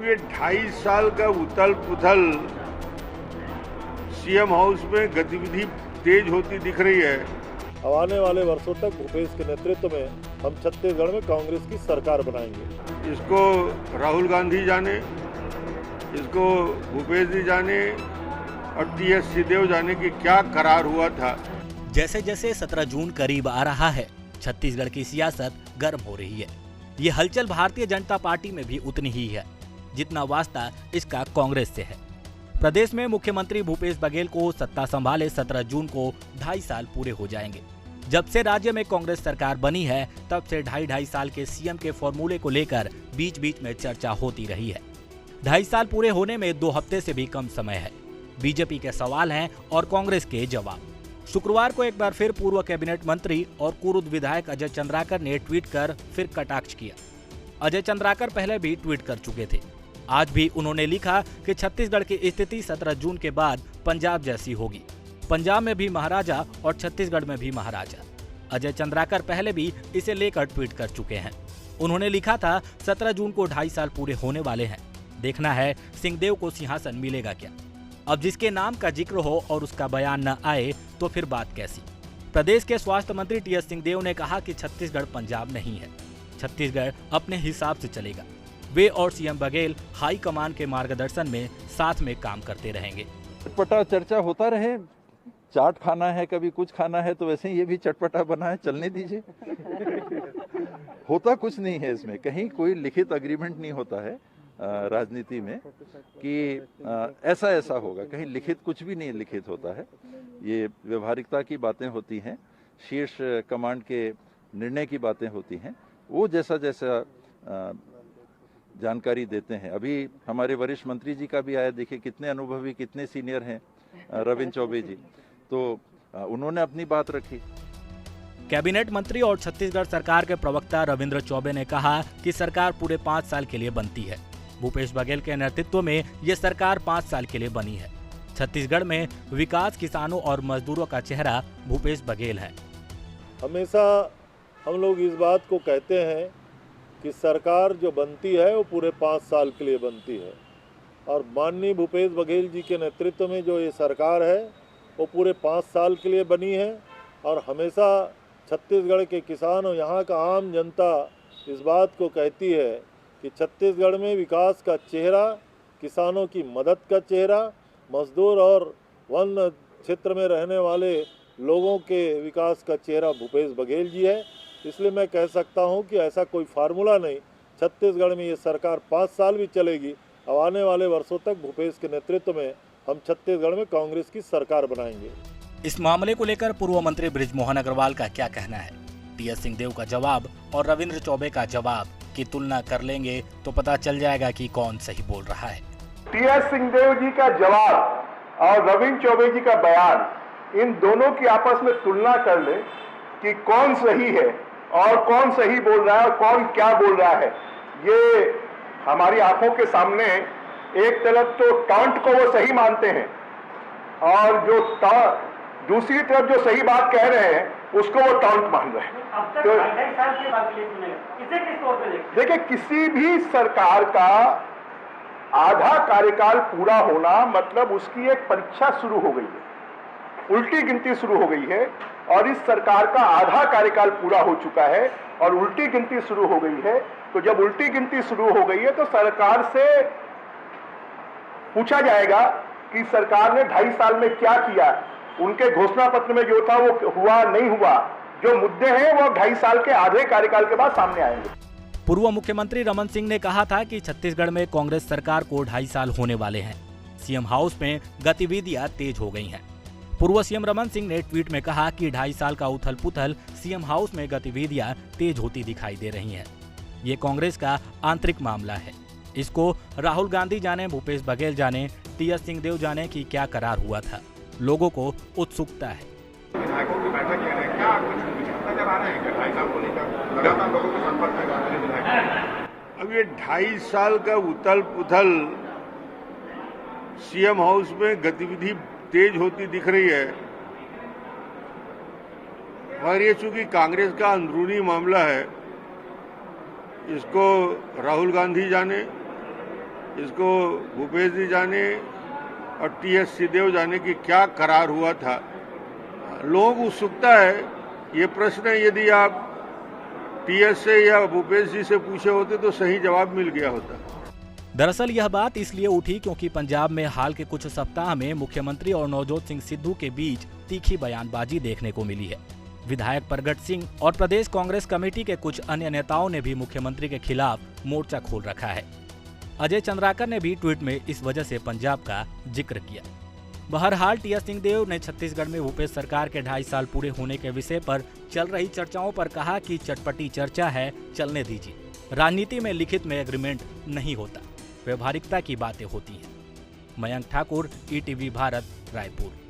अब ये 2.5 साल का उथल पुथल सीएम हाउस में गतिविधि तेज होती दिख रही है। अब आने वाले वर्षों तक भूपेश के नेतृत्व में हम छत्तीसगढ़ में कांग्रेस की सरकार बनाएंगे। इसको राहुल गांधी जाने, इसको भूपेश जी जाने और टीएस सिंहदेव जाने की क्या करार हुआ था। जैसे जैसे 17 जून करीब आ रहा है, छत्तीसगढ़ की सियासत गर्म हो रही है। ये हलचल भारतीय जनता पार्टी में भी उतनी ही है जितना वास्ता इसका कांग्रेस से है। प्रदेश में मुख्यमंत्री भूपेश बघेल को सत्ता संभाले 17 जून को 2.5 साल पूरे हो जाएंगे। जब से राज्य में कांग्रेस सरकार बनी है, तब से 2.5 साल के सीएम के फॉर्मूले को लेकर बीच बीच में चर्चा होती रही है। 2.5 साल पूरे होने में 2 हफ्ते से भी कम समय है। बीजेपी के सवाल हैं और कांग्रेस के जवाब। शुक्रवार को एक बार फिर पूर्व कैबिनेट मंत्री और कुरुद विधायक अजय चंद्राकर ने ट्वीट कर फिर कटाक्ष किया। अजय चंद्राकर पहले भी ट्वीट कर चुके थे। आज भी उन्होंने लिखा कि छत्तीसगढ़ की स्थिति 17 जून के बाद पंजाब जैसी होगी। पंजाब में भी महाराजा और छत्तीसगढ़ में भी महाराजा। अजय चंद्राकर पहले भी इसे लेकर ट्वीट कर चुके हैं। उन्होंने लिखा था 17 जून को 2.5 साल पूरे होने वाले हैं। देखना है सिंहदेव को सिंहासन मिलेगा क्या। अब जिसके नाम का जिक्र हो और उसका बयान न आए तो फिर बात कैसी। प्रदेश के स्वास्थ्य मंत्री टीएस सिंहदेव ने कहा कि छत्तीसगढ़ पंजाब नहीं है, छत्तीसगढ़ अपने हिसाब से चलेगा। वे और सीएम बघेल हाई कमान के मार्गदर्शन में साथ में काम करते रहेंगे। चटपटा चर्चा होता रहे, चाट खाना है, कभी कुछ खाना है, तो वैसे ही ये भी चटपटा बना है, चलने दीजिए। होता कुछ नहीं है इसमें, कहीं कोई लिखित अग्रीमेंट नहीं होता है राजनीति में कि ऐसा ऐसा होगा। कहीं लिखित कुछ भी नहीं लिखित होता है। ये व्यवहारिकता की बातें होती हैं, शीर्ष कमांड के निर्णय की बातें होती हैं। वो जैसा जैसा जानकारी देते हैं। अभी हमारे वरिष्ठ मंत्री जी का भी आया, देखिए कितने अनुभवी, कितने सीनियर हैं रविंद्र चौबे जी, तो उन्होंने अपनी बात रखी। कैबिनेट मंत्री और छत्तीसगढ़ सरकार के प्रवक्ता रविंद्र चौबे ने कहा कि सरकार पूरे 5 साल के लिए बनती है। भूपेश बघेल के नेतृत्व में ये सरकार 5 साल के लिए बनी है। छत्तीसगढ़ में विकास, किसानों और मजदूरों का चेहरा भूपेश बघेल है। हमेशा हम लोग इस बात को कहते हैं कि सरकार जो बनती है वो पूरे 5 साल के लिए बनती है, और माननीय भूपेश बघेल जी के नेतृत्व में जो ये सरकार है वो पूरे 5 साल के लिए बनी है। और हमेशा छत्तीसगढ़ के किसान और यहाँ का आम जनता इस बात को कहती है कि छत्तीसगढ़ में विकास का चेहरा, किसानों की मदद का चेहरा, मजदूर और वन क्षेत्र में रहने वाले लोगों के विकास का चेहरा भूपेश बघेल जी है। इसलिए मैं कह सकता हूं कि ऐसा कोई फार्मूला नहीं, छत्तीसगढ़ में ये सरकार 5 साल भी चलेगी। अब आने वाले वर्षों तक भूपेश के नेतृत्व में हम छत्तीसगढ़ में कांग्रेस की सरकार बनाएंगे। इस मामले को लेकर पूर्व मंत्री बृजमोहन अग्रवाल का क्या कहना है? टीएस सिंहदेव का जवाब और रविंद्र चौबे का जवाब की तुलना कर लेंगे तो पता चल जाएगा कि कौन सही बोल रहा है। टीएस सिंहदेव जी का जवाब और रविंद्र चौबे जी का बयान, इन दोनों की आपस में तुलना कर ले कि कौन सही है और कौन सही बोल रहा है और कौन क्या बोल रहा है। ये हमारी आंखों के सामने एक तरफ तो टॉन्ट को वो सही मानते हैं और जो दूसरी तरफ जो सही बात कह रहे हैं उसको वो टॉन्ट मान रहे हैं। तो देखिए, किसी भी सरकार का आधा कार्यकाल पूरा होना मतलब उसकी एक परीक्षा शुरू हो गई है, उल्टी गिनती शुरू हो गई है। और इस सरकार का आधा कार्यकाल पूरा हो चुका है और उल्टी गिनती शुरू हो गई है। तो जब उल्टी गिनती शुरू हो गई है तो सरकार से पूछा जाएगा कि सरकार ने 2.5 साल में क्या किया। उनके घोषणा पत्र में जो था वो हुआ नहीं हुआ, जो मुद्दे हैं वो 2.5 साल के आधे कार्यकाल के बाद सामने आएंगे। पूर्व मुख्यमंत्री रमन सिंह ने कहा था कि छत्तीसगढ़ में कांग्रेस सरकार को 2.5 साल होने वाले हैं। सीएम हाउस में गतिविधियां तेज हो गई हैं। पूर्व सीएम रमन सिंह ने ट्वीट में कहा कि 2.5 साल का उथल पुथल सीएम हाउस में गतिविधियां तेज होती दिखाई दे रही हैं। ये कांग्रेस का आंतरिक मामला है। इसको राहुल गांधी जाने, भूपेश बघेल जाने, टीएस सिंहदेव जाने की क्या करार हुआ था। लोगों को उत्सुकता है। विधायकों की बैठक ले रहे हैं, क्या कुछ नजर आ रहे हैं कि 2.5 साल को लेकर लगातार लोगों के संपर्क में जा रहे हैं विधायक? अब ये 2.5 साल का उथल पुथल सीएम हाउस में गतिविधि तेज होती दिख रही है, मगर ये चूंकि कांग्रेस का अंदरूनी मामला है, इसको राहुल गांधी जाने, इसको भूपेश जी जाने और टीएस सिंहदेव जाने की क्या करार हुआ था। लोगों को उत्सुकता है। ये प्रश्न यदि आप टीएस से या भूपेश जी से पूछे होते तो सही जवाब मिल गया होता। दरअसल यह बात इसलिए उठी क्योंकि पंजाब में हाल के कुछ सप्ताह में मुख्यमंत्री और नवजोत सिंह सिद्धू के बीच तीखी बयानबाजी देखने को मिली है। विधायक प्रगट सिंह और प्रदेश कांग्रेस कमेटी के कुछ अन्य नेताओं ने भी मुख्यमंत्री के खिलाफ मोर्चा खोल रखा है। अजय चंद्राकर ने भी ट्वीट में इस वजह से पंजाब का जिक्र किया। बहरहाल टीएस सिंहदेव ने छत्तीसगढ़ में भूपेश सरकार के 2.5 साल पूरे होने के विषय पर चल रही चर्चाओं पर कहा कि चटपटी चर्चा है, चलने दीजिए। राजनीति में लिखित में एग्रीमेंट नहीं होता, व्यवहारिकता की बातें होती हैं। मयंक ठाकुर, ईटीवी भारत, रायपुर।